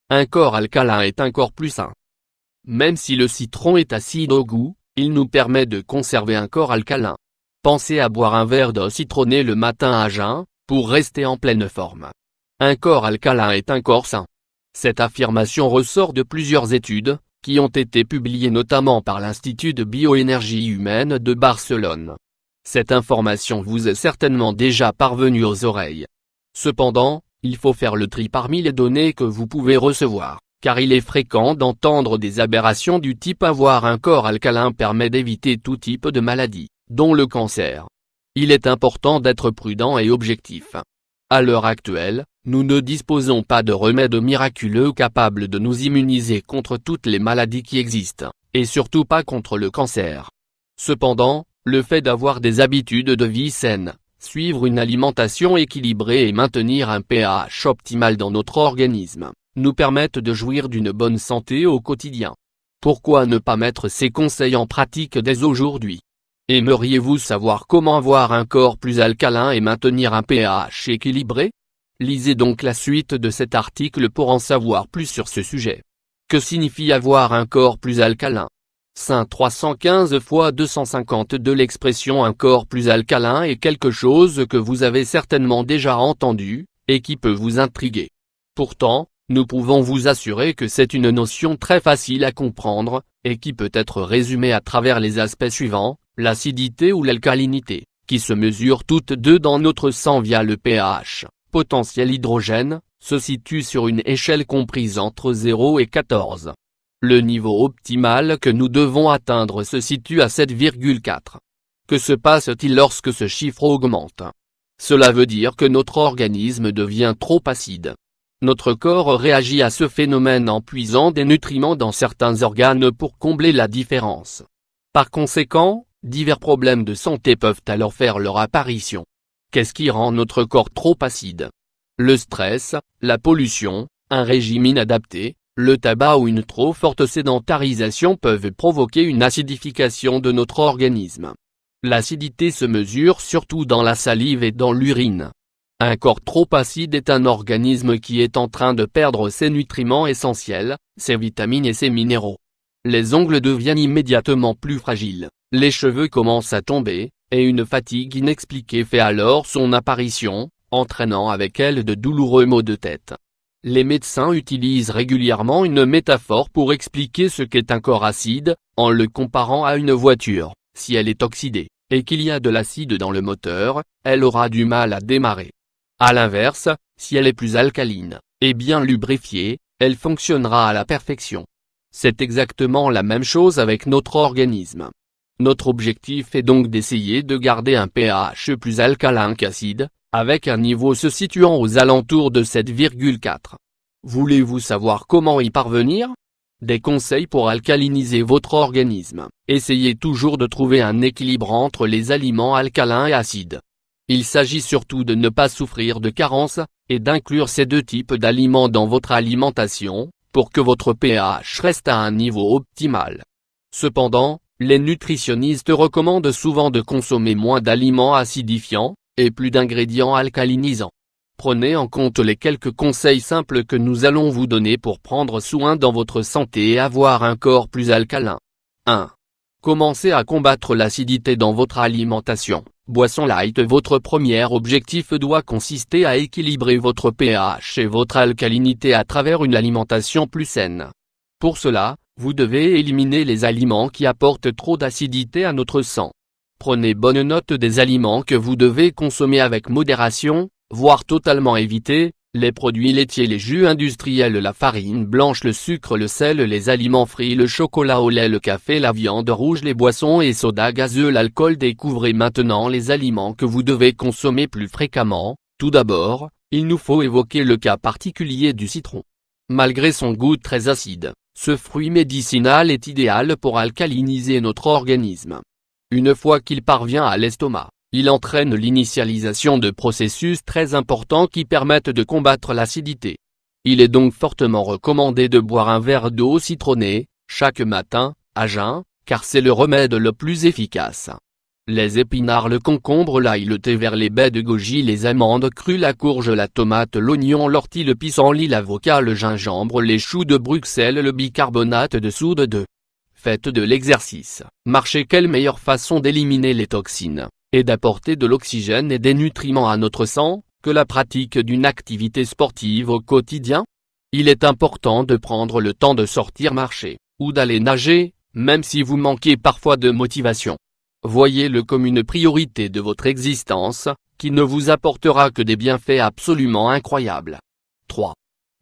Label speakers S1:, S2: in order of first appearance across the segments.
S1: Un corps alcalin est un corps plus sain. Même si le citron est acide au goût, il nous permet de conserver un corps alcalin. Pensez à boire un verre d'eau citronnée le matin à jeun, pour rester en pleine forme. Un corps alcalin est un corps sain. Cette affirmation ressort de plusieurs études, qui ont été publiées notamment par l'Institut de bioénergie humaine de Barcelone. Cette information vous est certainement déjà parvenue aux oreilles. Cependant, il faut faire le tri parmi les données que vous pouvez recevoir, car il est fréquent d'entendre des aberrations du type avoir un corps alcalin permet d'éviter tout type de maladie, dont le cancer. Il est important d'être prudent et objectif. À l'heure actuelle, nous ne disposons pas de remède miraculeux capable de nous immuniser contre toutes les maladies qui existent, et surtout pas contre le cancer. Cependant, le fait d'avoir des habitudes de vie saines, suivre une alimentation équilibrée et maintenir un pH optimal dans notre organisme, nous permettent de jouir d'une bonne santé au quotidien. Pourquoi ne pas mettre ces conseils en pratique dès aujourd'hui? Aimeriez-vous savoir comment avoir un corps plus alcalin et maintenir un pH équilibré? Lisez donc la suite de cet article pour en savoir plus sur ce sujet. Que signifie avoir un corps plus alcalin? Saint 315 x 250 de l'expression un corps plus alcalin est quelque chose que vous avez certainement déjà entendu, et qui peut vous intriguer. Pourtant, nous pouvons vous assurer que c'est une notion très facile à comprendre, et qui peut être résumée à travers les aspects suivants, l'acidité ou l'alcalinité, qui se mesurent toutes deux dans notre sang via le pH, potentiel hydrogène, se situe sur une échelle comprise entre 0 et 14. Le niveau optimal que nous devons atteindre se situe à 7,4. Que se passe-t-il lorsque ce chiffre augmente? Cela veut dire que notre organisme devient trop acide. Notre corps réagit à ce phénomène en puisant des nutriments dans certains organes pour combler la différence. Par conséquent, divers problèmes de santé peuvent alors faire leur apparition. Qu'est-ce qui rend notre corps trop acide? Le stress, la pollution, un régime inadapté, le tabac ou une trop forte sédentarisation peuvent provoquer une acidification de notre organisme. L'acidité se mesure surtout dans la salive et dans l'urine. Un corps trop acide est un organisme qui est en train de perdre ses nutriments essentiels, ses vitamines et ses minéraux. Les ongles deviennent immédiatement plus fragiles, les cheveux commencent à tomber, et une fatigue inexpliquée fait alors son apparition, entraînant avec elle de douloureux maux de tête. Les médecins utilisent régulièrement une métaphore pour expliquer ce qu'est un corps acide, en le comparant à une voiture. Si elle est oxydée, et qu'il y a de l'acide dans le moteur, elle aura du mal à démarrer. À l'inverse, si elle est plus alcaline, et bien lubrifiée, elle fonctionnera à la perfection. C'est exactement la même chose avec notre organisme. Notre objectif est donc d'essayer de garder un pH plus alcalin qu'acide, avec un niveau se situant aux alentours de 7,4. Voulez-vous savoir comment y parvenir? Des conseils pour alcaliniser votre organisme. Essayez toujours de trouver un équilibre entre les aliments alcalins et acides. Il s'agit surtout de ne pas souffrir de carences, et d'inclure ces deux types d'aliments dans votre alimentation, pour que votre pH reste à un niveau optimal. Cependant, les nutritionnistes recommandent souvent de consommer moins d'aliments acidifiants, et plus d'ingrédients alcalinisants. Prenez en compte les quelques conseils simples que nous allons vous donner pour prendre soin dans votre santé et avoir un corps plus alcalin. 1. Commencez à combattre l'acidité dans votre alimentation. Boisson light. Votre premier objectif doit consister à équilibrer votre pH et votre alcalinité à travers une alimentation plus saine. Pour cela, vous devez éliminer les aliments qui apportent trop d'acidité à notre sang. Prenez bonne note des aliments que vous devez consommer avec modération, voire totalement éviter, les produits laitiers, les jus industriels, la farine blanche, le sucre, le sel, les aliments frits, le chocolat au lait, le café, la viande rouge, les boissons et sodas gazeux, l'alcool. Découvrez maintenant les aliments que vous devez consommer plus fréquemment. Tout d'abord, il nous faut évoquer le cas particulier du citron. Malgré son goût très acide, ce fruit médicinal est idéal pour alcaliniser notre organisme. Une fois qu'il parvient à l'estomac, il entraîne l'initialisation de processus très importants qui permettent de combattre l'acidité. Il est donc fortement recommandé de boire un verre d'eau citronnée, chaque matin, à jeun, car c'est le remède le plus efficace. les épinards, le concombre, l'ail, le thé vert, les baies de goji, les amandes crues, la courge, la tomate, l'oignon, l'ortie, le pissenlit, l'avocat, le gingembre, les choux de Bruxelles, le bicarbonate de soude de. Faites de l'exercice, marchez. Quelle meilleure façon d'éliminer les toxines, et d'apporter de l'oxygène et des nutriments à notre sang, que la pratique d'une activité sportive au quotidien? Il est important de prendre le temps de sortir marcher, ou d'aller nager, même si vous manquez parfois de motivation. Voyez-le comme une priorité de votre existence, qui ne vous apportera que des bienfaits absolument incroyables. 3.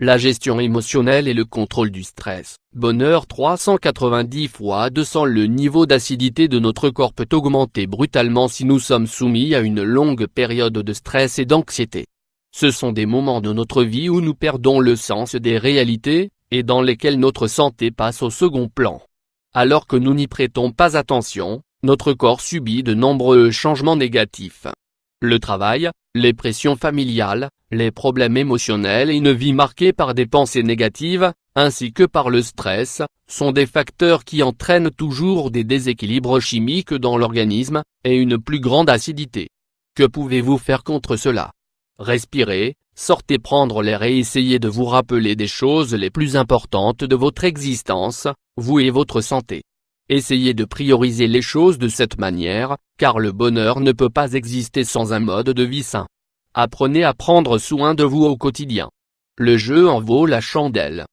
S1: La gestion émotionnelle et le contrôle du stress. Bonheur 390 fois 200. Le niveau d'acidité de notre corps peut augmenter brutalement si nous sommes soumis à une longue période de stress et d'anxiété. Ce sont des moments de notre vie où nous perdons le sens des réalités, et dans lesquels notre santé passe au second plan. Alors que nous n'y prêtons pas attention, notre corps subit de nombreux changements négatifs. Le travail, les pressions familiales, les problèmes émotionnels et une vie marquée par des pensées négatives, ainsi que par le stress, sont des facteurs qui entraînent toujours des déséquilibres chimiques dans l'organisme, et une plus grande acidité. Que pouvez-vous faire contre cela? Respirez, sortez prendre l'air et essayez de vous rappeler des choses les plus importantes de votre existence, vous et votre santé. Essayez de prioriser les choses de cette manière, car le bonheur ne peut pas exister sans un mode de vie sain. Apprenez à prendre soin de vous au quotidien. Le jeu en vaut la chandelle.